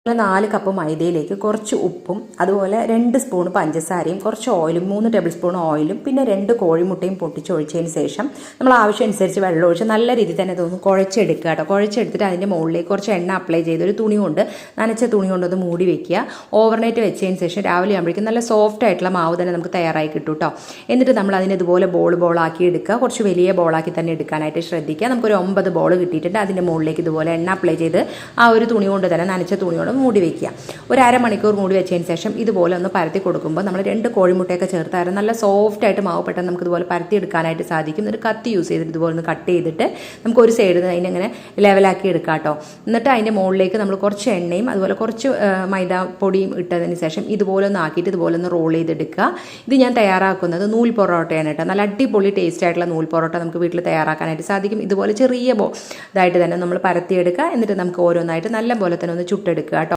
4 cup മൈദയിലേക്ക് കുറച്ച് ഉപ്പും അതുപോലെ 2 സ്പൂൺ പഞ്ചസാരയും കുറച്ച് ഓയിലും 3 ടേബിൾ സ്പൂൺ ഓയിലും പിന്നെ 2 കോഴിമുട്ടയും പൊട്ടിച്ചൊഴിച്ചതിന് ശേഷം നമ്മൾ ആവശ്യമനുസരിച്ച് വെള്ളം ഒഴിച്ച് നല്ല രീതിയിൽ തന്നെ ഇതൊന്ന് കുഴച്ചെടുക്കുക കേട്ടോ. കുഴച്ചെടുത്തിട്ട് അതിൻ്റെ മുകളിലേക്ക് കുറച്ച് എണ്ണ അപ്ലൈ ചെയ്ത് ഒരു തുണി കൊണ്ട് നനച്ച തുണി കൊണ്ടൊന്ന് മൂടി വെക്കുക. ഓവർനൈറ്റ് വെച്ചതിന് ശേഷം രാവിലെ ആകുമ്പോഴേക്കും നല്ല സോഫ്റ്റ് ആയിട്ടുള്ള മാവ് തന്നെ നമുക്ക് തയ്യാറായി കിട്ടും കേട്ടോ. എന്നിട്ട് നമ്മൾ അതിനെ ഇതുപോലെ ബോളാക്കി എടുക്കുക. കുറച്ച് വലിയ ബോളാക്കി തന്നെ എടുക്കാനായിട്ട് ശ്രദ്ധിക്കുക. നമുക്കൊരു 9 ബോൾ കിട്ടിയിട്ടുണ്ട്. അതിൻ്റെ മുകളിലേക്ക് ഇതുപോലെ എണ്ണ അപ്ലൈ ചെയ്ത് ആ ഒരു തുണി കൊണ്ട് തന്നെ നനച്ച തുണി കൊണ്ട് മൂടി വയ്ക്കുക. ഒരു അരമണിക്കൂർ മൂടി വെച്ചതിന് ശേഷം ഇതുപോലെ ഒന്ന് പരത്തി കൊടുക്കുമ്പോൾ നമ്മൾ 2 കോഴിമുട്ടയൊക്കെ ചേർത്തായിരുന്നു നല്ല സോഫ്റ്റ് ആയിട്ട് മാവ് പെട്ടെന്ന് നമുക്ക് ഇതുപോലെ പരത്തി എടുക്കാനായിട്ട് സാധിക്കും. ഒരു കത്തി യൂസ് ചെയ്തിട്ട് ഇതുപോലെ ഒന്ന് കട്ട് ചെയ്തിട്ട് നമുക്ക് ഒരു സൈഡിൽ നിന്ന് അതിനെ ലെവലാക്കി എടുക്കാം കേട്ടോ. എന്നിട്ട് അതിൻ്റെ മുകളിലേക്ക് നമ്മൾ കുറച്ച് എണ്ണയും അതുപോലെ കുറച്ച് മൈദ പൊടിയും ഇട്ടതിന് ശേഷം ഇതുപോലെ ഒന്ന് ആക്കിയിട്ട് ഇതുപോലെ ഒന്ന് റോൾ ചെയ്തെടുക്കുക. ഇത് ഞാൻ തയ്യാറാക്കുന്നത് നൂൽ പൊറോട്ടയാണ് കേട്ടോ. നല്ല അടിപൊളി ടേസ്റ്റ് ആയിട്ടുള്ള നൂൽ പൊറോട്ട നമുക്ക് വീട്ടിൽ തയ്യാറാക്കാനായിട്ട് സാധിക്കും. ഇതുപോലെ ചെറിയ ഇതായിട്ട് തന്നെ നമ്മൾ പരത്തിയെടുക്കുക. എന്നിട്ട് നമുക്ക് ഓരോന്നായിട്ട് നല്ല പോലെ തന്നെ ഒന്ന് ചുട്ടെടുക്കുക.